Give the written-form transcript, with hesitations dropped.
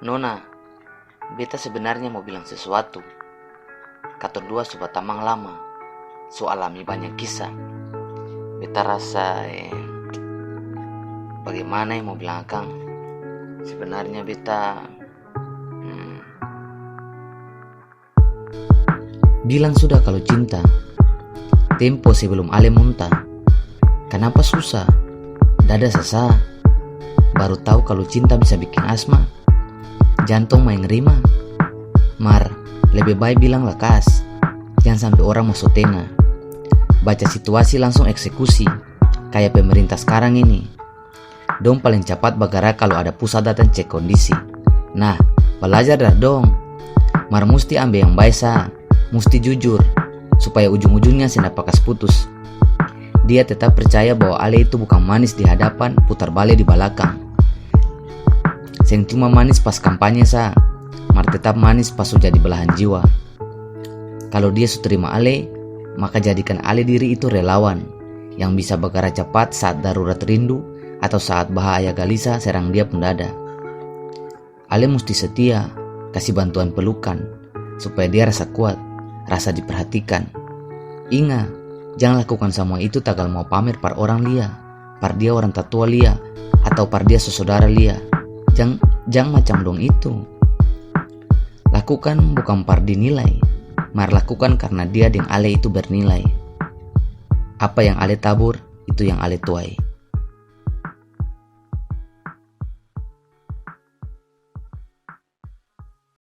Nona, beta sebenarnya mau bilang sesuatu. Katon dua sudah tamang lama, so alami banyak kisah. Beta rasa bagaimana yang mau bilang akang. Sebenarnya beta bilang sudah kalau cinta tempo sebelum ale muntah. Kenapa susah? Dada sasa. Baru tahu kalau cinta bisa bikin asma. Jantung main rima. Mar, lebih baik bilang lekas. Jangan sampai orang masuk tengah. Baca situasi langsung eksekusi. Kayak pemerintah sekarang ini. Dong paling cepat bagara kalau ada pusat datang cek kondisi. Nah, belajar dah dong. Mar mesti ambil yang baik sah. Mesti jujur. Supaya ujung-ujungnya senda pakas putus. Dia tetap percaya bahwa Ale itu bukan manis di hadapan, putar balik di belakang. Seng cuma manis pas kampanye sah, mar tetap manis pas sudah di belahan jiwa. Kalau dia sudah terima Ale, maka jadikan Ale diri itu relawan yang bisa bergerak cepat saat darurat rindu atau saat bahaya galisa serang dia pendada. Ale mesti setia, kasih bantuan pelukan supaya dia rasa kuat, rasa diperhatikan. Ingat, jangan lakukan semua itu tagal mau pamer par orang lia, par dia orang tatua lia, atau par dia saudara lia. Jangan macam dong itu. Lakukan bukan par dinilai, mar lakukan karena dia dengan Ale itu bernilai. Apa yang Ale tabur, itu yang Ale tuai.